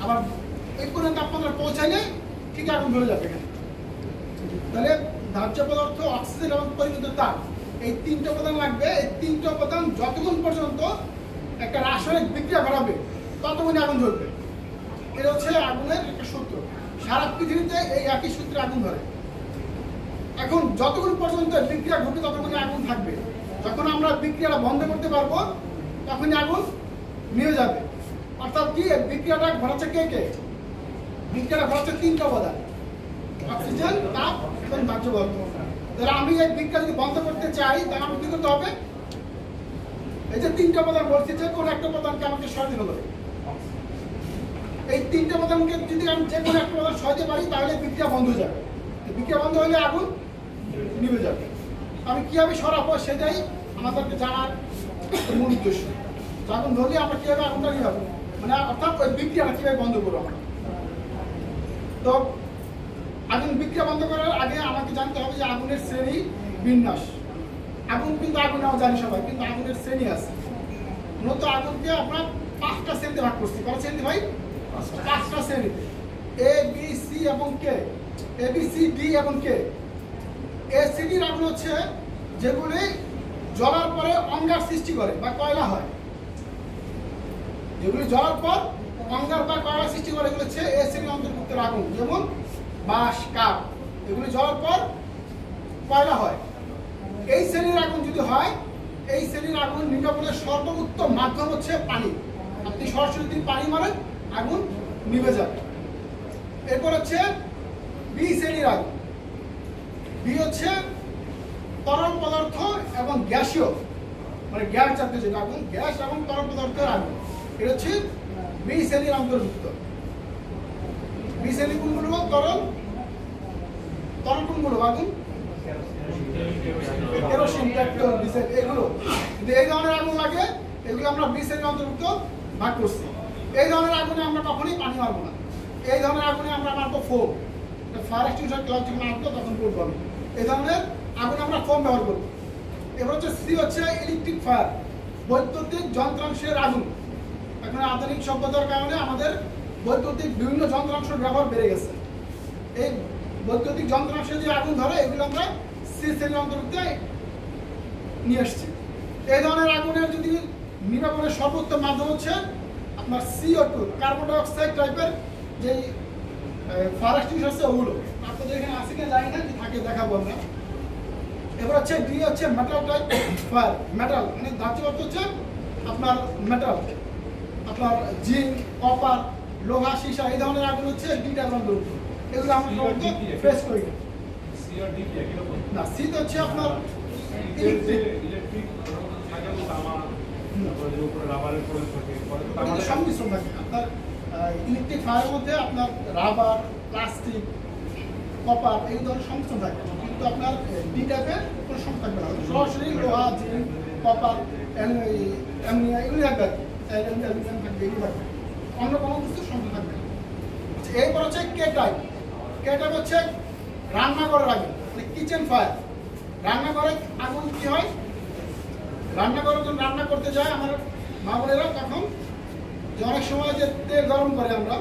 আবার এই কোনো তাপমাত্রা পৌঁছাইলে ঠিক আগুন ধরে যাবে এখানে। তাহলে ধার্য পদার্থ, অক্সিজেন এবং পরিমিত তাপ, এই তিনটা উপাদান লাগবে। এই তিনটা উপাদান যতক্ষণ পর্যন্ত একটা রাসায়নিক বিক্রিয়া ঘটাবে ততক্ষণই আগুন ধরবে। এটা হচ্ছে আগুনের একটা সূত্র। সারা পৃথিবীতে এই একই সূত্রে আগুন ধরে। এখন যতক্ষণ পর্যন্ত বিক্রিয়া ঘটবে ততক্ষণই আগুন থাকবে। যখন আমরা বিক্রিয়াটা বন্ধ করতে পারবো তখনই আগুন নিভে যাবে। অর্থাৎ কি, বিক্রিয়াটা ঘটাচ্ছে কে কে? বিক্রিয়াটা ঘটাচ্ছে তিনটা উপাদান, অক্সিজেন, তাপ এবং ধার্য পদার্থ। তাহলে আমি এই বিক্রিয়া যদি বন্ধ করতে চাই তাহলে আমাকে কি করতে হবে? এই যে তিনটা উপাদান বলছি, যে কোনো একটা উপাদানকে আমাকে সরাতে হবে। এই তিনটা উপাদানকে যদি আমি যে কোনো একটা উপাদান সরাতে পারি তাহলে বিক্রিয়া বন্ধ হয়ে যাবে। বিক্রিয়া বন্ধ হলে আগুন নিভে যাবে। আমি কিভাবে সরাবো সেটাই আমাদেরকে জানার মূল উদ্দেশ্য। আগুন ধরলে আমরা কিভাবে আগুনটা নিভাবো, মানে অর্থাৎ ওই বিক্রিয়াটা কিভাবে বন্ধ করবো আমরা। তো আগুন বিক্রিয়া বন্ধ করার আগে আমাকে জানতে হবে যে আগুনের শ্রেণী বিন্যাস। আগুন কিন্তু আগুন আমরা জানি সবাই, কিন্তু আগুনের শ্রেণী আছে। মূলত আগুনকে আমরা 5টা শ্রেণীতে ভাগ করছি। কত শ্রেণী ভাই? 5টা শ্রেণীতে। এ, বি, সি এবং কে। এ, বি, সি, ডি এবং কে। এ শ্রেণীর আগুন হচ্ছে যেগুলি জ্বলার পরে অঙ্গার সৃষ্টি করে বা কয়লা হয়। যেগুলি জ্বলার পর অঙ্গার বা কয়লা সৃষ্টি করে এগুলো হচ্ছে এ শ্রেণীর অন্তর্ভুক্ত আগুন। যেমন বাঁশ, কাঠ, এগুলি জ্বলার পর কয়লা হয়। এই শ্রেণীর আগুন যদি হয়, এই শ্রেণীর আগুন নির্বাপনের সর্বোত্তম মাধ্যম হচ্ছে পানি। আপনি সরাসরি যদি পানি মারেন আগুন নিভে যাবে। এরপর হচ্ছে বি শ্রেণীর আগুন। বি হচ্ছে তরল পদার্থ এবং গ্যাসীয়, মানে গ্যাস জাতীয় যেটা আগুন, গ্যাস এবং তরল পদার্থের আগুন। এটা হচ্ছে বি শ্রেণীর অন্তর্ভুক্ত। বি শ্রেণী কোনগুলো? তরল কোনগুলো আগুন? কেরোসিন, পেট্রোল, ডিজেল, এগুলো। কিন্তু এই ধরনের আগুন লাগে, এগুলো আমরা বি শ্রেণীর অন্তর্ভুক্ত ভাগ করছি। এই ধরনের আগুনে আমরা কখনোই পানি মারবো না। এই ধরনের আগুনে আমরা মারবো ফোম। ফায়ার এক্সটিংগুইশার ক্লাস যখন মারবো তখন করবো আমি। এই ধরনের আগুনে আমরা ফোম ব্যবহার করবো। এবার হচ্ছে সি হচ্ছে ইলেকট্রিক ফায়ার, বৈদ্যুতিক যন্ত্রাংশের আগুন। এখন আধুনিক সভ্যতার কারণে আমাদের বৈদ্যুতিক বিভিন্ন যন্ত্রাংশের ব্যবহার বেড়ে গেছে। এই বৈদ্যুতিক যন্ত্রাংশে যে আগুন ধরে এগুলো আমরা সি শ্রেণীর অন্তর্ভুক্ত নিয়ে আসছি। এই ধরনের আগুনের যদি নির্বাপনের সর্বোত্তম মাধ্যম হচ্ছে আপনার CO2, কার্বন ডাই অক্সাইড টাইপের যে ফায়ার এক্সটিংগুইশার আছে ওগুলো। আপনাদের এখানে আছে কিনা জানি না, থাকে দেখাবো আমরা। এবার হচ্ছে ডি হচ্ছে মেটাল টাইপ ফায়ার। মেটাল মানে ধার্য পদার্থ হচ্ছে আপনার মেটাল, আপনার জিঙ্ক, কপার, লোহা, সীসা, এই ধরনের আগুন হচ্ছে ডি টাইপের অন্তর্ভুক্ত। এগুলো আমরা ফেস করি না। সি হচ্ছে আপনার ইলেকট্রিক সংমিশ্রণ থাকে। আপনার ইলেকট্রিক ফায়ারের মধ্যে আপনার রাবার, প্লাস্টিক, কপার এই ধরনের সংমিশ্রণ থাকে, কিন্তু আপনার ডি টাইপের কোনো সংখ্যা থাকবে না। সরাসরি লোহা, জিঙ্ক, কপার, অ্যামোনিয়া এগুলি থাকবে, অ্যালুমিনিয়াম থাকবে, এগুলো থাকবে, অন্য কোনো কিছু সংখ্যা থাকবে না। এরপর হচ্ছে কে টাইপ। কে টাইপ হচ্ছে রান্নাঘরের আগুন, মানে কিচেন ফায়ার। রান্নাঘরে আগুন কি হয়? রান্নাঘরে যখন রান্না করতে যায় আমার মা বোনেরা, তখন যে অনেক সময় যে তেল গরম করে আমরা,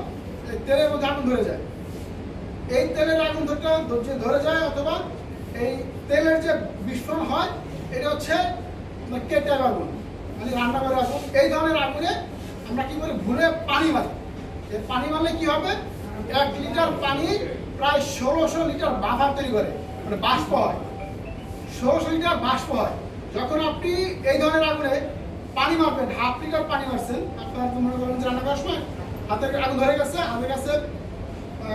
এই তেলের মধ্যে আগুন ধরে যায়। এই তেলের আগুন ধরে যায় অথবা এই তেলের যে বিস্ফোরণ হয়, এটা হচ্ছে কে টাইপ আগুন, মানে রান্নাঘরের আগুন। এই ধরনের আগুনে আমরা কি করে ভুলে পানি মারি। এই পানি মারলে কি হবে? 1 লিটার পানি প্রায় 1600 লিটার বাফার তৈরি করে, মানে বাষ্প হয়। 1600 লিটার বাষ্প হয়। যখন আপনি এই ধরনের আগুনে পানি মারবেন, 1/2 লিটার পানি মারছেন, আপনার মনে করেন যে রান্না করার সময় হাতের আগুন ধরে গেছে, হাতের কাছে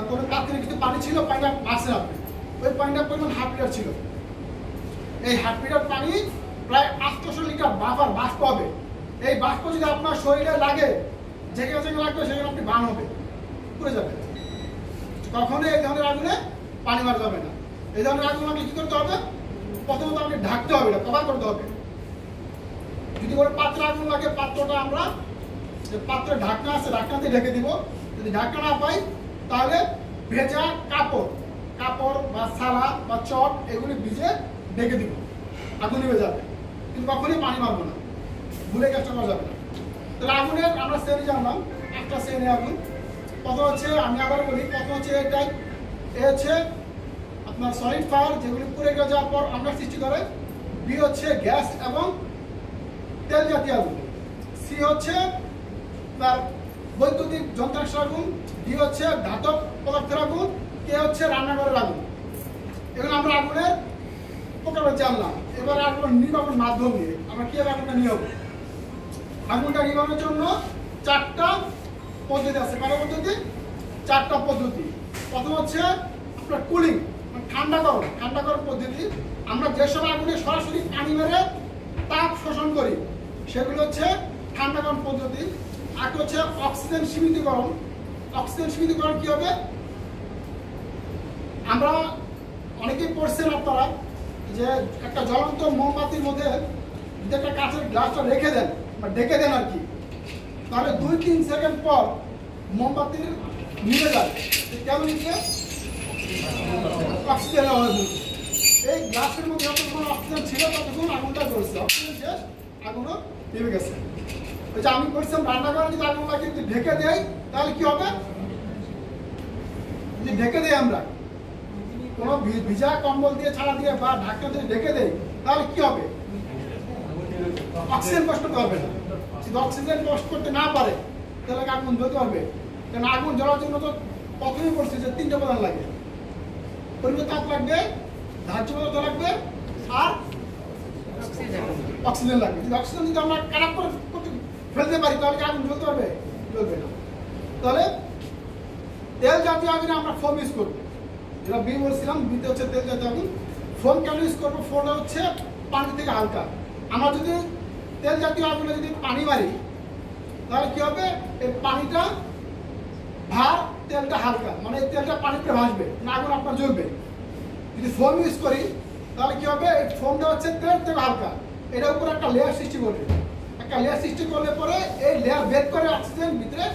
কোনো পাত্রে কিছু পানি ছিল, পানিটা মারছেন আপনি, ওই পানিটার পরিমাণ 1/2 লিটার ছিল। এই 1/2 লিটার পানি প্রায় 800 লিটার বাফার বাষ্প হবে। এই বাষ্প যদি আপনার শরীরে লাগে, যেখানে যেখানে লাগবে সেখানে আপনি বান হবে, পুড়ে যাবে। কখনোই এই ধরনের আগুনে পানি মারা যাবে না। এই ধরনের আগুন আমাকে কি করতে হবে? প্রথমত আমাকে ঢাকতে হবে, না কভার করতে হবে। যদি কোনো পাত্রে আগুন লাগে, পাত্রটা আমরা যে পাত্রে ঢাকনা আছে ঢাকনাতে ঢেকে দিব। যদি ঢাকনা না পাই তাহলে ভেজা কাপড় বা ছালা বা চট এগুলি ভিজে ঢেকে দিব, আগুন নিভে যাবে। কিন্তু কখনই পানি মারবো না, ভুলে কাজটা করা যাবে না। তাহলে আগুনের আমরা শ্রেণী জানলাম, একটা শ্রেণী আগুন। প্রথম হচ্ছে আমি আবার বলি, প্রথম হচ্ছে এটাই, এ হচ্ছে আপনার সলিড ফায়ার যেগুলি পুড়ে যাওয়ার পর আমরা সৃষ্টি করে। বি হচ্ছে গ্যাস এবং তেল জাতীয় আগুন। সি হচ্ছে তার বৈদ্যুতিক যন্ত্রাংশের আগুন। ডি হচ্ছে ধাতব পদার্থের আগুন। কে হচ্ছে রান্নাঘরের আগুন। এগুলো আমরা আগুনের প্রকার জানলাম। এবার আগুন নির্বাপন মাধ্যম দিয়ে আমরা কিভাবে আগুনটা নিয়োগ, আগুনটা নির্বাপনের জন্য 4টা পদ্ধতি আছে। কত পদ্ধতি? 4টা পদ্ধতি। প্রথম হচ্ছে আপনার কুলিং, ঠান্ডাকরণ পদ্ধতি। আমরা যেসব আগুনে সরাসরি পানি মেরে তাপ শোষণ করি সেগুলো হচ্ছে ঠান্ডাকরণ পদ্ধতি। আর হচ্ছে অক্সিজেন সীমিতকরণ। অক্সিজেন সীমিতকরণ কি হবে? আমরা অনেকেই পড়ছেন আপনারা যে একটা জ্বলন্ত মোমবাতির মধ্যে যদি একটা কাঁচের গ্লাসটা রেখে দেন বা ঢেকে দেন আর কি, তাহলে 2-3 সেকেন্ড পর মোমবাতির নিভে যায়। কেন নিচ্ছে? অক্সিজেন অভাবে। এই গ্লাসের মধ্যে যতক্ষণ অক্সিজেন ছিল ততক্ষণ আগুনটা জ্বলছে, অক্সিজেন শেষ, আগুনও নিভে গেছে। ওই যে আমি বলছিলাম রান্নাঘরে যদি আগুন লাগিয়ে যদি ঢেকে দেয় তাহলে কি হবে? যদি ঢেকে দেয় আমরা কোনো ভিজা কম্বল দিয়ে ছাড়া দিয়ে বা ঢাকনা দিয়ে ঢেকে দেয় তাহলে কি হবে? অক্সিজেন কষ্ট করতে পারবে না। যদি অক্সিজেন কষ্ট করতে না পারে তাহলে আগুন জ্বলতে পারবে। কারণ আগুন জ্বলার জন্য তো প্রথমেই বলছে যে 3টা উপাদান লাগে। পরিবেশ তাপ লাগবে, ধার্য পদার্থ লাগবে, আর অক্সিজেন লাগবে। যদি অক্সিজেন যদি আমরা কাট করে ফেলতে পারি তাহলে কি আগুন জ্বলতে পারবে? জ্বলবে না। তাহলে তেল জাতীয় আগুনে আমরা ফোম ইউজ করবো। যেটা বি বলছিলাম, বিতে হচ্ছে তেল জাতীয় আগুন। ফোম কেন ইউজ করবো? ফোমটা হচ্ছে পানি থেকে হালকা। আমরা যদি তেল জাতীয় আগুনে যদি পানি মারি তাহলে কি হবে? এই পানিটা ভার, তেলটা হালকা, মানে এই তেলটা পানিতে ভাসবে না, আগুন আপনার জ্বলবে। যদি ফোম ইউজ করি তাহলে কি হবে? এই ফোমটা হচ্ছে তেল থেকে হালকা, এটার উপর একটা লেয়ার সৃষ্টি করবে। একটা লেয়ার সৃষ্টি করলে পরে এই লেয়ার বের করে অক্সিজেন ভিতরে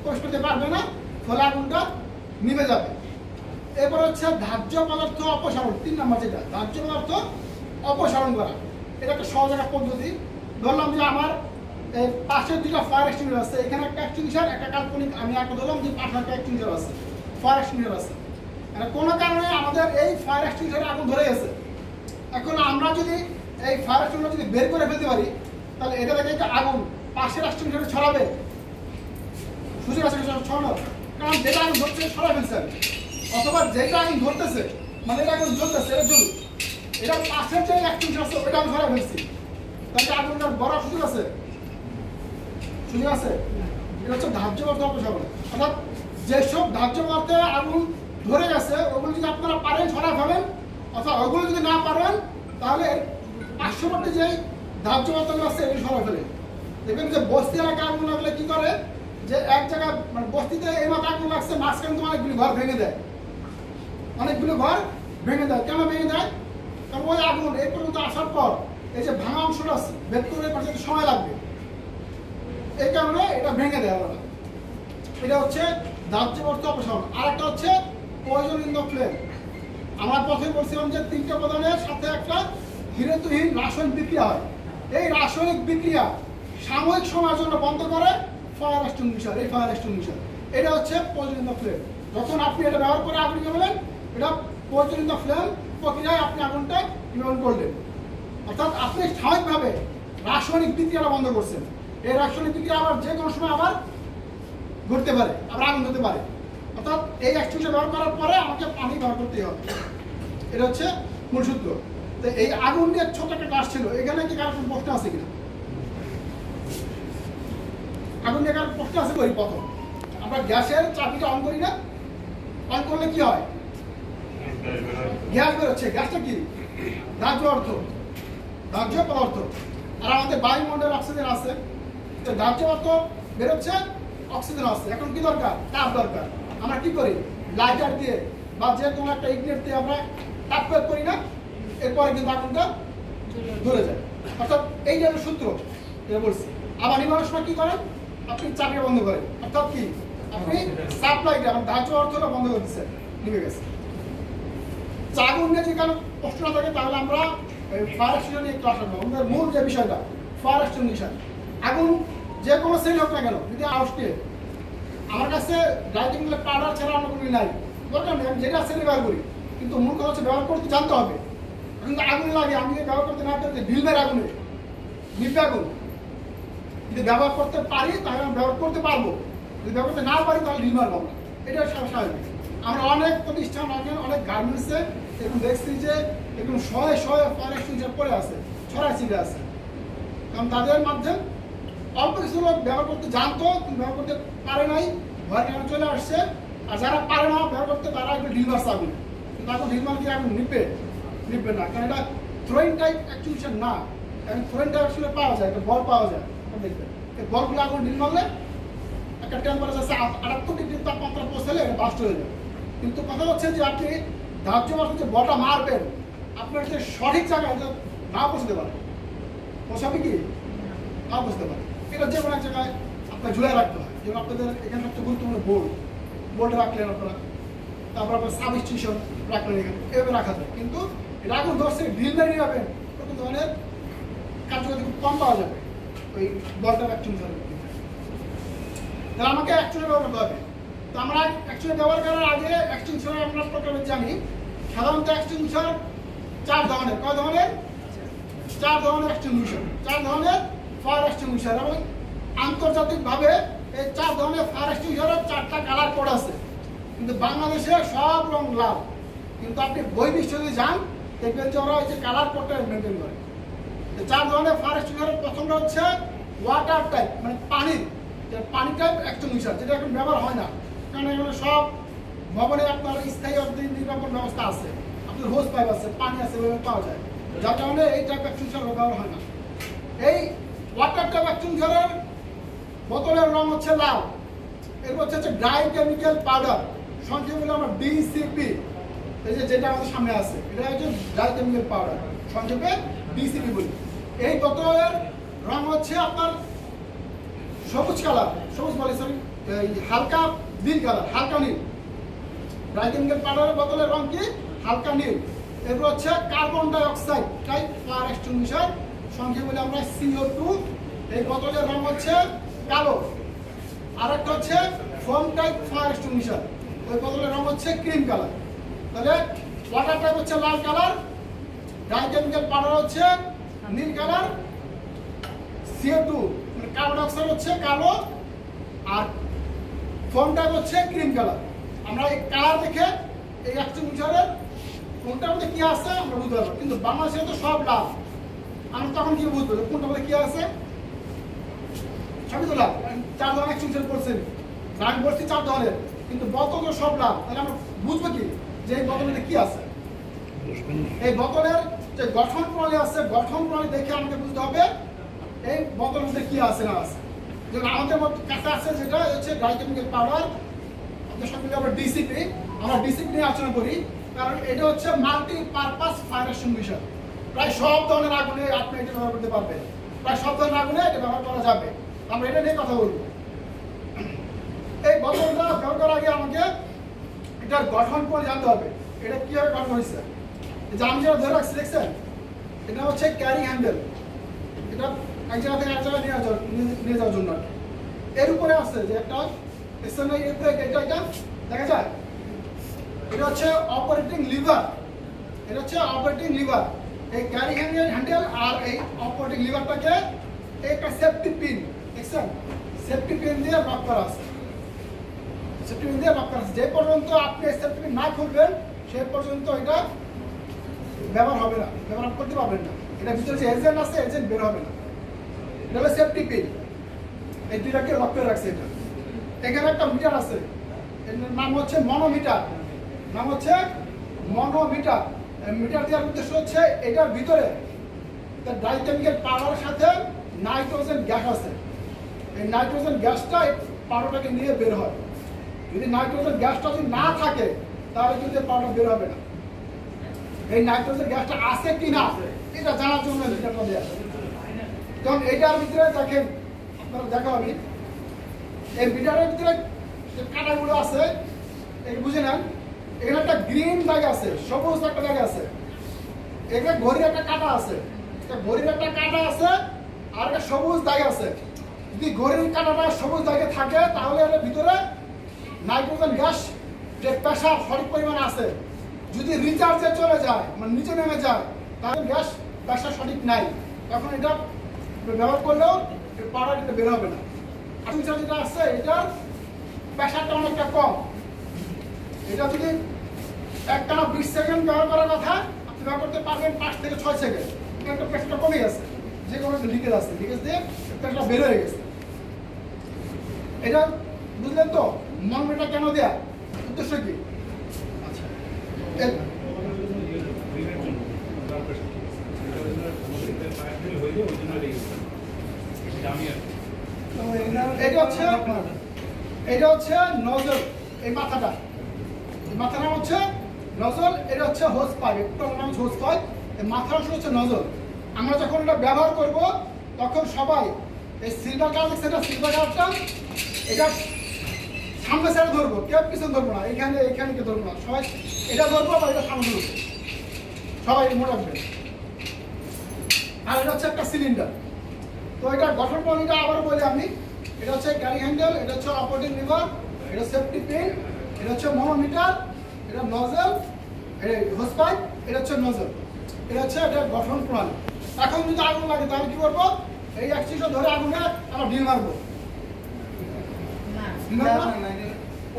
প্রবেশ করতে পারবে না, ফলে আগুনটা নিভে যাবে। এরপর হচ্ছে ধার্য পদার্থ অপসারণ। 3 নম্বর যেটা, ধার্য পদার্থ অপসারণ করা। এটা একটা সহজ একটা পদ্ধতি। ধরলাম যে আমার এই পাশের 2টা ফায়ার এক্সটিংগুইশার আছে, এখানে একটা এক্সটিংগুইশার, একটা কাল্পনিক আমি একটা ধরলাম যে পাশে একটা এক্সটিংগুইশার আছে, ফায়ার এক্সটিংগুইশার আছে। কোনো কারণে আমাদের এই ফায়ার এক্সটিংগুইশারে আগুন ধরে গেছে। এখন আমরা যদি এই ফায়ার এক্সটিংগুইশার যদি বের করে ফেলতে পারি তাহলে এটা থেকে একটা আগুন পাশের এক্সটিংগুইশারে ছড়াবে, সুযোগ আছে ছড়ানো। কারণ যেটা আগুন ধরছে ছড়াই ফেলছেন, অথবা যেটা আগুন ধরতেছে মানে এটা আগুন জ্বলতেছে, এটা জ্বলুক, এটা পাশের যে এক্সটিংগুইশার আছে ওইটা আমি ছড়াই ফেলছি, তাহলে আগুনটার বড় সুযোগ আছে? সুযোগ আছে। এটা হচ্ছে ধার্য পদার্থ অপসারণ। অর্থাৎ যেসব ধার্য পদার্থে আগুন ধরে গেছে ওগুলো যদি আপনারা পারেন ছড়া ফেলেন, অথবা ওগুলো যদি না পারেন তাহলে পার্শ্ববর্তী যে ধার্য পদার্থগুলো আছে এগুলো ছড়া ফেলে। দেখবেন যে বস্তি এলাকায় আগুন লাগলে কি করে, যে এক জায়গায় মানে বস্তিতে এই মতো আগুন লাগছে, মাঝখানে তো অনেকগুলি ঘর ভেঙে দেয়, অনেকগুলো ঘর ভেঙে দেয়। কেন ভেঙে দেয়? কারণ ওই আগুন এই পর্যন্ত আসার পর এই যে ভাঙা অংশটা আছে বের করে পাঠাতে সময় লাগবে, এই কারণে এটা ভেঙে দেয় ওরা। এটা হচ্ছে ধার্য পদার্থ অপসারণ। আর একটা হচ্ছে পয়জন ইন দ্য ফ্লেম। আমরা প্রথমে বলছিলাম যে 3টা উপাদানের সাথে একটা হিরেতুহীন রাসায়নিক বিক্রিয়া হয়। এই রাসায়নিক বিক্রিয়া সাময়িক সময়ের জন্য বন্ধ করে ফায়ার এক্সটিংগুইশার। এই ফায়ার এক্সটিংগুইশার এটা হচ্ছে পয়জন ইন দ্য ফ্লেম। যখন আপনি এটা ব্যবহার করে আগুন নেবেন, এটা পয়জন ইন দ্য ফ্লেম প্রক্রিয়ায় আপনি আগুনটা নিবারণ করলেন। অর্থাৎ আপনি সাময়িকভাবে রাসায়নিক বিক্রিয়াটা বন্ধ করছেন। এই রাসায়নিক বিক্রিয়া আবার যে কোনো সময় আবার ঘটতে পারে, আবার আগুন হতে পারে। অর্থাৎ এই এক্সটিংগুইশার ব্যবহার করার পরে আমাকে পানি ব্যবহার করতেই হবে। এটা হচ্ছে মূল সূত্র। তো এই আগুন নিয়ে ছোট একটা ক্লাস ছিল, এখানে কি কারো কোনো প্রশ্ন আছে কিনা? আগুন নিয়ে কারো প্রশ্ন আছে? করি প্রথম আমরা গ্যাসের চাবিটা অন করি না, অন করলে কি হয়? গ্যাস বেরোচ্ছে। গ্যাসটা কি? ধার্য পদার্থ। আর আমাদের বায়ুমণ্ডলে অক্সিজেন আছে, তো ধার্য পদার্থ বেরোচ্ছে, অক্সিজেন আছে। এখন কি দরকার? তাপ দরকার। আমরা কি করি? লাইটার দিয়ে বা যে কোনো একটা ইগনেট দিয়ে আমরা তাপ প্রয়োগ করি না, এরপরে কিন্তু আগুনটা ধরে যায়। অর্থাৎ এই যে সূত্র এটা বলছি। আবার নিবারণের সময় কি করেন? আপনি চাবিটা বন্ধ করেন, অর্থাৎ কি আপনি সাপ্লাইটা মানে ধার্য অর্থটা বন্ধ করে দিচ্ছেন, নিভে গেছে। আগুন নিয়ে যদি কারো প্রশ্ন না থাকে তাহলে আমরা ফায়ার এক্সটিংগুইশার নিয়ে ক্লাস করবো। আমাদের মূল যে বিষয়টা ফায়ার এক্সটিংগুইশার, আগুন যে কোনো সেল হোক না কেন, যদি আউসকে আমার কাছে ড্রাইভিং পাউডার ছাড়া অন্য কোনো নাই, দরকার নেই, আমি যেটা আছে ব্যবহার করি। কিন্তু মূল কথা হচ্ছে ব্যবহার করতে জানতে হবে। কিন্তু আগুন লাগে, আমি যদি ব্যবহার করতে না পারি ঢিলমের আগুনে নিপে আগুন, যদি ব্যবহার করতে পারি তাহলে আমি ব্যবহার করতে পারবো, যদি ব্যবহার করতে না পারি তাহলে ঢিল মারবো না। এটা স্বাভাবিক। আমরা অনেক প্রতিষ্ঠান অনেক গার্মেন্টসে এরকম দেখছি যে এরকম শয়ে শয়ে ফরেস্ট ইনচার পরে আছে, ছড়া ছিঁড়ে আছে। কারণ তাদের মাধ্যমে অল্প কিছু লোক ব্যবহার করতে জানতো কিন্তু ব্যবহার করতে পারে নাই, ভয় কারণে চলে আসছে। আর যারা পারে না ব্যবহার করতে তারা একটু ঢিল মারছে আগুন, কিন্তু এখন ঢিল মার দিয়ে আগুন নিপে না, কারণ এটা থ্রোয়িং টাইপ অ্যাকচুয়েশন না। এখন থ্রোয়িং টাইপ আসলে পাওয়া যায়, একটা বল পাওয়া যায়, দেখবেন এই বলগুলো আগুন ঢিল মারলে একটা টেম্পারেচার আছে 78 ডিগ্রি তাপমাত্রা পৌঁছালে এটা বাস্ট হয়ে যায়। কিন্তু কথা হচ্ছে যে আপনি ধার্য মাত্রা যে বলটা মারবেন আপনার যে সঠিক জায়গায় না পৌঁছতে পারে, পৌঁছাবে কি না বুঝতে পারে, এটা যে কোনো এক জায়গায় আপনার ঝুলে রাখতে হয়। যেমন আপনাদের এখানে সবচেয়ে গুরুত্বপূর্ণ বোর্ডে রাখলেন আপনারা, তারপর আপনার সাবস্টেশন রাখলেন, এখানে এভাবে রাখা যায়। কিন্তু এটা আগুন ধরছে ঢিল মেরে যাবেন, কোনো ধরনের কার্যকারী খুব কম পাওয়া যাবে ওই বলটার অ্যাকচুয়ালি। তাহলে আমাকে অ্যাকচুয়ালি ব্যবহার করতে হবে। তো আমরা অ্যাকচুয়ালি ব্যবহার করার আগে এক্সটেনশন আমরা প্রকারে জানি। সাধারণত এক্সটেনশন 4 ধরনের। কয় ধরনের? 4 ধরনের এক্সটেনশন, 4 ধরনের ফায়ার এক্সটেনশন। এবং আন্তর্জাতিকভাবে এই 4 ধরনের ফায়ার এক্সটেনশনের 4টা কালার কোড আছে। কিন্তু বাংলাদেশে সব রং লাল, কিন্তু আপনি বহির্বিশ্বে যদি যান দেখবেন যে ওরা ওই যে কালার কোডটা মেনটেন করে। 4 ধরনের ফায়ার এক্সটেনশনের প্রথমটা হচ্ছে ওয়াটার টাইপ, মানে পানি টাইপ এক্সটেনশন, যেটা এখন ব্যবহার হয় না, কারণ এগুলো সব ভবনে আপনার স্থায়ী নিরাপদ ব্যবস্থা আছে, আপনার হোস পাইপ আছে, পানি আছে, ওইভাবে পাওয়া যায়, যার কারণে এই টাইপ এক্সটেনশন ব্যবহার হয় না। এই ওয়াটার টাইপ এক্সটেনশনের বোতলের রং হচ্ছে লাল। এরপর হচ্ছে ড্রাই কেমিক্যাল পাউডার, সংক্ষেপে বলে আমরা ডিসিপি, এই যে যেটা আমাদের সামনে আছে এটা হচ্ছে ড্রাই কেমিক্যাল পাউডার, সংক্ষেপে ডিসিপি বলি। এই বোতলের রং হচ্ছে আপনার সবুজ কালার, সবুজ বলে সরি হালকা নীল কালার, হালকা নীল। ড্রাই কেমিক্যাল পাউডারের বোতলের রং কি? হালকা নীল। এরপর হচ্ছে carbon die oxide type fire extinguisher, সংক্ষেপে বলে আমরা CO2। এই বোতলের রং হচ্ছে কালো। আরেকটা হচ্ছে ফোম টাইপ ফায়ার এক্সটিংগুইশার, ওই বোতলের রং হচ্ছে ক্রিম কালার। তাহলে ওয়াটার টাইপ হচ্ছে লাল কালার, ড্রাই কেমিক্যাল পাউডার হচ্ছে নীল কালার, CO2 মানে কার্বন ডাইঅক্সাইড হচ্ছে কালো, আর ফোম টাইপ হচ্ছে ক্রিম কালার। আমরা এই কালার দেখে এই এক্সটিংগুইশারের কোনটার মধ্যে কি আছে আমরা বুঝতে পারবো। কিন্তু বাংলাদেশে তো সব লাল, আমরা তখন কি বুঝবো কোনটার মধ্যে কি আছে? সবই তো লাল। 4 ধরনের এক্সটিংগুইশার করছেন, রাগ বলছি 4 ধরনের, কিন্তু বোতল তো সব লাল, তাহলে আমরা বুঝবো কি যে এই বোতলের মধ্যে কি আছে? এই বোতলের যে গঠন প্রণালী আছে, গঠন প্রণালী দেখে আমাকে বুঝতে হবে এই বোতলের মধ্যে কি আছে না আছে। যেমন আমাদের কাছে আছে যেটা হচ্ছে ড্রাই কেমিক্যাল পাউডার, আমাদের সঙ্গে আমরা ডিসিপি, আমরা ডিসিপি নিয়ে আলোচনা করি, কারণ এটা হচ্ছে মাল্টি পারপাস ফায়ার এক্সটিংগুইশার। প্রায় সব ধরনের আগুনে আপনি এটা ব্যবহার করতে পারবেন, প্রায় সব ধরনের আগুনে এটা ব্যবহার করা যাবে। আমরা এটা নিয়ে কথা বলবো। এই বোতলটা ব্যবহার করার আগে আমাকে এটার গঠন করে জানতে হবে, এটা কিভাবে গঠন হয়েছে। যে আমি যেটা ধরে রাখছি দেখছেন, এটা হচ্ছে ক্যারি হ্যান্ডেল, এটা এক জায়গা থেকে এক জায়গায় নিয়ে যাওয়ার জন্য। এর উপরে আছে যে একটা এটা দেখা যায়, এটা হচ্ছে অপারেটিং লিভার, এটা হচ্ছে অপারেটিং লিভার। এই ক্যারি হ্যান্ডেল আর এই অপারেটিং লিভারটাকে একটা সেফটি পিন, দেখছেন সেফটি পিন দিয়ে লক করা আছে, সেফটি পিন দিয়ে লক করা আছে। যে পর্যন্ত আপনি সেফটি পিন না খুলবেন সে পর্যন্ত এটা ব্যবহার হবে না, ব্যবহার করতে পারবেন না। এটা ভিতরে যে এজেন্ট আছে এজেন্ট বের হবে না। এটা হলো সেফটি পিন, এই দুইটাকে লক করে রাখছে। এটা এখানে একটা মিটার আছে, এর নাম হচ্ছে মনোমিটার, নাম হচ্ছে মনোমিটার। মিটার দেওয়ার উদ্দেশ্য হচ্ছে এটার ভিতরে ড্রাই কেমিক্যাল পাউডারের সাথে নাইট্রোজেন গ্যাস আছে, এই নাইট্রোজেন গ্যাসটা পাউডারটাকে নিয়ে বের হয়। যদি নাইট্রোজেন গ্যাসটা যদি না থাকে তাহলে কিন্তু পাউডার বের হবে না। এই নাইট্রোজেন গ্যাসটা আছে কি না এটা জানার জন্য মিটারটা দেওয়া। কারণ এটার ভিতরে দেখেন, আপনারা দেখা হবে এই মিটারের ভিতরে যে কাঁটাগুলো আছে এই বুঝে নেন, এখানে একটা গ্রিন দাগ আছে, সবুজ একটা দাগ আছে, এখানে ঘড়ির একটা কাঁটা আছে, ঘড়ির একটা কাঁটা আছে আর একটা সবুজ দাগ আছে। যদি ঘড়ির কাঁটাটা সবুজ দাগে থাকে তাহলে এর ভিতরে নাইট্রোজেন গ্যাস যে প্রেসার সঠিক পরিমাণে আছে, যদি রিচার্জে চলে যায় মানে নিচে নেমে যায়, তাহলে গ্যাস প্রেসার সঠিক নাই, তখন এটা ব্যবহার করলেও পাউডার এটা বের হবে না। আর্টিফিশিয়াল যেটা আছে এটার প্রেসারটা অনেকটা কম। এটা যদি একটানা 20 সেকেন্ড ব্যবহার করার কথা, আপনি ব্যবহার করতে পারবেন 5 থেকে 6 সেকেন্ড। একটা প্রেসারটা কমে গেছে, যে কোনো একটা লিকেজ আছে, লিকেজ দিয়ে প্রেসারটা বের হয়ে গেছে। এটা বুঝলেন তো মনমেটা কেন দেয়া, উদ্দেশ্য কি? আচ্ছা, এটা হচ্ছে নজল। এই মাথাটা, এই মাথার নাম হচ্ছে নজল, এটা হচ্ছে হোস পাইপ, একটু নাম হোস পাইপ, এই মাথার অংশ হচ্ছে নজল। আমরা যখন এটা ব্যবহার করব তখন সবাই এই সিলভার কালার দেখছে, এটা সিলভার কালারটা, এটা সামনে সাইডে ধরবো, কেউ পিছনে ধরবো না, এখানে এখানে কেউ ধরবো না, সবাই এটা ধরবো বা এটা সামনে ধরবো, সবাই মনে রাখবেন। আর এটা হচ্ছে একটা সিলিন্ডার। তো এটা গঠন প্রণালীটা আবার বলি আমি, এটা হচ্ছে ক্যারি হ্যান্ডেল, এটা হচ্ছে অপারেটিং লিভার, এটা সেফটি পিন, এটা হচ্ছে মনোমিটার, এটা নজল, হোস পাইপ, এটা হচ্ছে নজল, এটা হচ্ছে এটা গঠন প্রণালী। এখন যদি আগুন লাগে তাহলে কি করবো? এই অ্যাক্সিসটা ধরে আগুনে আমরা ঢিল মারবো।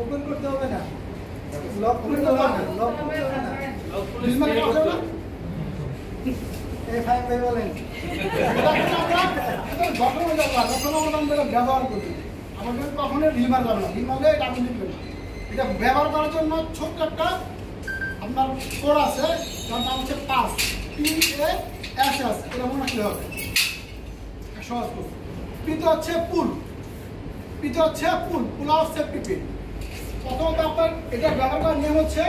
ওপেন করতে হবে না, লক করতে হবে না, লক করতে হবে না, ঢিল মারতে হবে না। এই ফাইভ ভাই বলেন যখন আমরা ব্যবহার করি আমাদের কখনোই ঢিল মারা যাবে না, ঢিল মারলে এটা আগুন নিবে না। এটা ব্যবহার করার জন্য ছোট্ট একটা আপনার কোড আছে, যার নাম হচ্ছে পাস, PASS, এটা মনে রাখতে হবে, সহজ কোড। পিতে হচ্ছে পুল, পিতে হচ্ছে পুল আউট সেফটি পিন। প্রথমত আপনার এটা ব্যবহার করার নিয়ম হচ্ছে,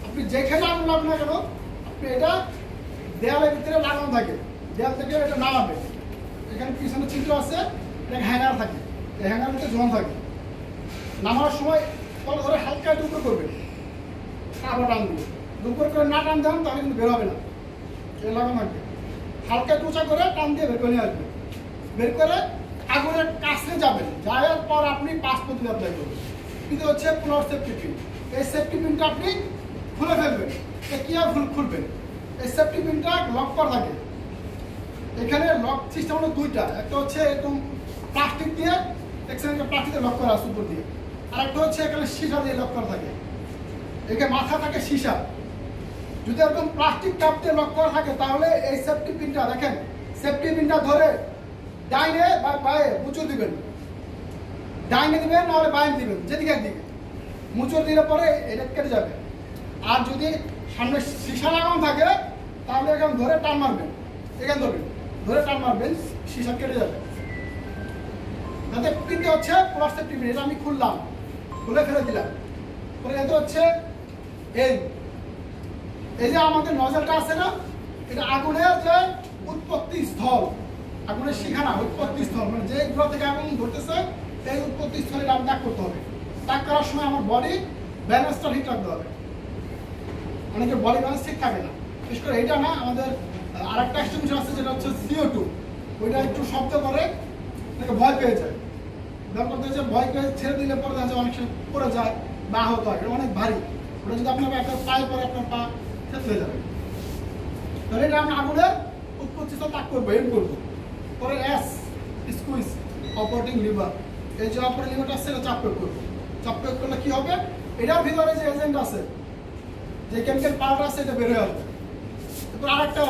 আপনি যেখানে আগুন লাগবে না কেন, আপনি এটা দেয়ালের ভিতরে লাগানো থাকে, দেয়াল থেকে এটা নামাবে, এখানে পিছনে চিত্র আছে, এটা হ্যাঙ্গার থাকে, এই হ্যাঙ্গার ভিতরে জমা থাকে। নামানোর সময় কল ধরে হালকা দুপুর করবে, আবার টান দিবে, দুপুর করে না টান দেন তাহলে কিন্তু বের হবে না, এটা লাগানো থাকবে। হালকা টুচা করে টান দিয়ে বের করে নিয়ে আসবে, বের করে আগুনের কাছে যাবেন, যাওয়ার পর আপনি 5 পদ্ধতি অ্যাপ্লাই করবেন। কিন্তু হচ্ছে পুনর সেফটি পিন, এই সেফটি পিনটা আপনি খুলে ফেলবেন। কীভাবে খুলবেন? এই সেফটি পিনটা লক করা থাকে, এখানে লক সিস্টেম হলো দুইটা, একটা হচ্ছে এরকম প্লাস্টিক দিয়ে, এক্সেলেন্ট প্লাস্টিকে লক করা আছে উপর দিয়ে, আর একটা হচ্ছে এখানে সীসা দিয়ে লক করা থাকে, এখানে মাথা থাকে সীসা। যদি এরকম প্লাস্টিক কাপ দিয়ে লক করা থাকে তাহলে এই সেফটি পিনটা দেখেন, সেফটি পিনটা ধরে ডাইনে বা বায়ে মুচুর দিবেন, ডাইনে দিবেন নাহলে বাইরে দিবেন, যেদিকে একদিকে মুচুর দিলে পরে এটা কেটে যাবে। আর যদি সামনে সীসা লাগানো থাকে তাহলে এখানে ধরে টান মারবেন, এখানে ধরবেন, ধরে টান মারবেন, সীসা কেটে যাবে। তাতে পিনটা হচ্ছে প্লাস সেফটি পিন, এটা আমি খুললাম, খুলে ফেলে দিলাম, পরে এটা হচ্ছে এই যে আমাদের নজলটা আছে না, এটা আগুনের যে উৎপত্তি স্থল, আগুনের শিখানা উৎপত্তি স্থল, মানে যেগুলো থেকে আগুন ধরতেছে এই উৎপত্তি স্থলে আমি দাগ করতে হবে। দাগ করার সময় আমার বডি ব্যালেন্সটা ঠিক রাখতে হবে, অনেকের বডি ব্যালেন্স ঠিক থাকে না, বিশেষ করে এটা না, আমাদের আর একটা এক্সটেনশন আছে যেটা হচ্ছে CO2, ওইটা একটু শব্দ করে তাকে ভয় পেয়ে যায়, ব্যবহার করতে হচ্ছে ভয় পেয়ে ছেড়ে দিলে পরে দেখা যায় অনেক সময় পড়ে যায় বা আহত হয়, এটা অনেক ভারী, ওটা যদি আপনার একটা পায়ে পরে আপনার পা ক্ষেত হয়ে যাবে। তাহলে এটা আমরা আগুনের উৎপত্তি তাক করবো, এম করবো। পরে স্কুইজ অপারেটিং লিভার, এই যে অপারেটিং লিভারটা আছে এটা চাপ প্রয়োগ করবো, চাপ প্রয়োগ করলে কি হবে, এটার ভিতরে যে এজেন্ট আছে, যে কেমিক্যাল পাউডার আছে এটা বের হয়ে আসবে। এরপর আরেকটা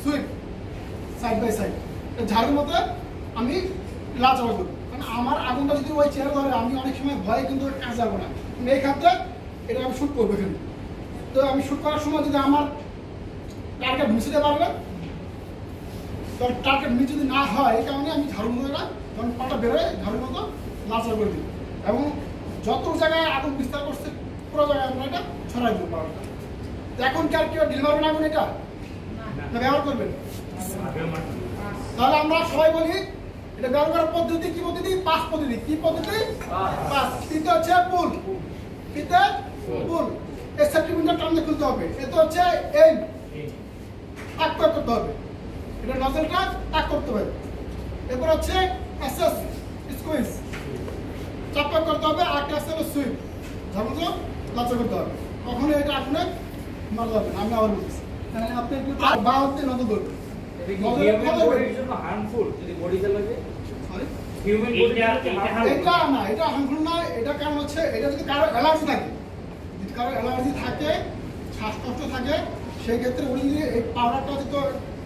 সুইপ সাইড বাই সাইড, ঝাড়ুর মতো আমি লাচাড়া করবো, কারণ আমার আগুনটা যদি ওই চেয়ারে ধরে আমি অনেক সময় ভয়ে কিন্তু কাজ যাবো না, এই খাতে এটা আমি শ্যুট করবো এখানে। তো আমি শ্যুট করার সময় যদি আমার টার্গেট মিশতে পারবে, তো টার্গেট মিস যদি না হয় এই কারণে আমি ঝাড়ুর মতো যখন পাটা বেরোয় ঝাড়ুর মতো লাচাড়া করে দিই, এবং যত জায়গায় আগুন বিস্তার করছে পুরো জায়গায় আমরা এটা ছড়াই দেবো পাউডারটা। তো এখন কি আর কেউ ঢিল মারবেন আগুন, এটা না ব্যবহার করবেন? তাহলে আমরা সবাই বলি এটা ব্যবহার করার পদ্ধতি কি পদ্ধতি? 5 পদ্ধতি। কি পদ্ধতি? 5। তিনটে হচ্ছে পুল, তিনটে পুল, এই সেফটি পিনটা টানতে খুলতে হবে, এতে হচ্ছে এম টাক করতে হবে, এটা নজলটা টাক করতে হবে। এরপর হচ্ছে এসএস স্কুইজ চাপ করতে হবে, আর একটা আছে সুইপ, ঝাড় মতো লাচা করতে হবে, কখনো এটা আপনার মারা যাবে না। আমি আবার বলতেছি, মানে আপনি একটু আর বা হচ্ছে নজর ধরবে। এটা না, এটা হার্মফুল না। এটা কারণ হচ্ছে, এটা যদি কারো অ্যালার্জি থাকে, যদি কারো অ্যালার্জি থাকে, শ্বাসকষ্ট থাকে, সেই ক্ষেত্রে উনি যদি এই পাউডারটা যদি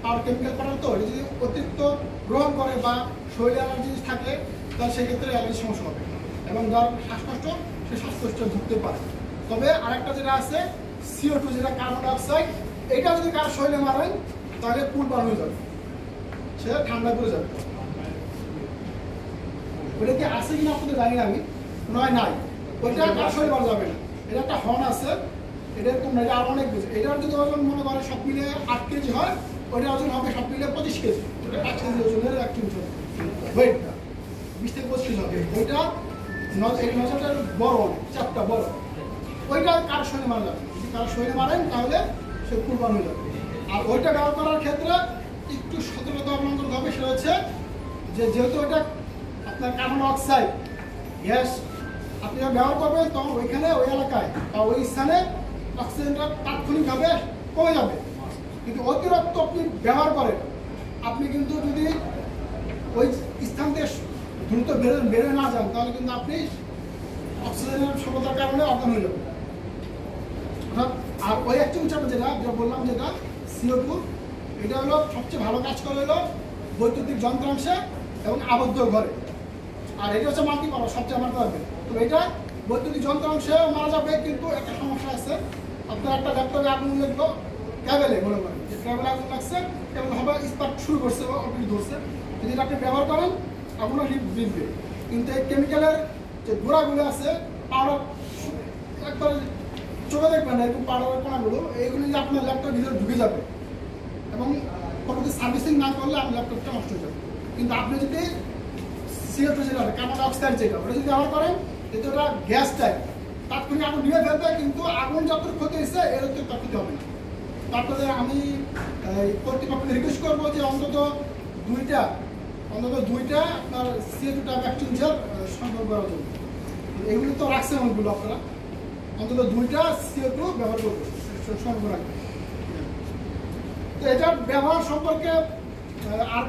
পাউডার কেমিক্যাল পাউডার তো এটা যদি অতিরিক্ত গ্রহণ করে বা শরীরে অ্যালার্জি থাকে, তাহলে সেই ক্ষেত্রে অ্যালার্জির সমস্যা হবে এবং যার শ্বাসকষ্ট সে শ্বাসকষ্ট ভুগতে পারে। তবে আরেকটা যেটা আছে CO2, যেটা কার্বন ডাইঅক্সাইড, এটা যদি কারো শরীরে মারেন তাহলে পুল বার হয়ে যাবে, সে ঠান্ডা পড়ে যাবে। ওটা কি আছে কিনা আপনাদের জানি না, আমি মনে হয় নাই। ওইটা কার শরীরে মারা যাবে না। এটা একটা হর্ন আছে, এটা এরকম না, এটা আর অনেক বেশি। এটার যদি ওজন মনে করে সব মিলে 8 কেজি হয়, ওইটা ওজন হবে সব মিলে 25 কেজি। ওটা 1 কেজি ওজনের 1 কেজি ওয়েটটা 20 থেকে 25 কেজি হবে। ওইটা এই নজরটা বড়, অনেক চাপটা বড়। ওইটা কার শরীরে মারা যাবে। যদি কার শরীরে মারেন তাহলে সে কুরবান হয়ে যাবে। আর ওইটা ব্যবহার করার ক্ষেত্রে একটু সতর্কতা অবলম্বন করতে হবে। সেটা হচ্ছে যে যেহেতু ওইটা আপনার কার্বন ডাইঅক্সাইড গ্যাস, আপনি যখন ব্যবহার করবেন তখন ওইখানে ওই এলাকায় বা ওই স্থানে অক্সিজেনটা তাৎক্ষণিকভাবে কমে যাবে। কিন্তু অতিরিক্ত আপনি ব্যবহার করেন, আপনি কিন্তু যদি ওই স্থান থেকে দ্রুত বেড়ে না যান, তাহলে কিন্তু আপনি অক্সিজেনের স্বল্পতার কারণে অজ্ঞান হয়ে যাবেন। আর ওই অ্যাক্টিভিটিটা যেটা বললাম, যেটা CO2, এটা হলো সবচেয়ে ভালো কাজ করে হলো বৈদ্যুতিক যন্ত্রাংশে এবং আবদ্ধ ঘরে। আর এটা হচ্ছে মাল্টিপাওয়ার, সবচেয়ে আমার পারবে। তো এটা বৈদ্যুতিক যন্ত্রাংশে মারা যাবে, কিন্তু একটা সমস্যা আছে। আপনার একটা ল্যাপটপে আগুন লাগলো, ক্যাবেলে মনে করেন যে ক্যাবেলে আগুন লাগছে এবং হবে স্পার্ক শুরু করছে বা অলরেডি ধরছে, যদি আপনি ব্যবহার করেন আগুন বিঁধবে। কিন্তু এই কেমিক্যালের যে গোড়াগুলো আছে, পাউডার একবার চোখে দেখবেন এরকম পাউডারের কোনাগুলো, এইগুলো যে আপনার ল্যাপটপের ভিতরে ঢুকে যাবে এবং পরবর্তী সার্ভিসিং না করলে আপনার ল্যাপটপটা নষ্ট হয়ে যাবে। কিন্তু আপনি যদি CO2 যেটা কার্বন ডাইঅক্সাইড যেটা, ওটা যদি ব্যবহার করেন, এতে ওটা গ্যাস টাইপ তাৎক্ষণিক আগুন নিয়ে ফেলবে, কিন্তু আগুন যত ক্ষতি হয়েছে এর তো তার ক্ষতি হবে না। তারপরে আমি কর্তৃপক্ষকে রিকোয়েস্ট করবো যে অন্তত দুইটা আপনার CO2 এক্সচেঞ্জার সংগ্রহ করার জন্য। এগুলো তো রাখছেন অনেকগুলো, আপনারা অন্তত 2টা CO2 ব্যবহার করবেন, সংগ্রহ রাখবেন। তো এটার ব্যবহার সম্পর্কে আর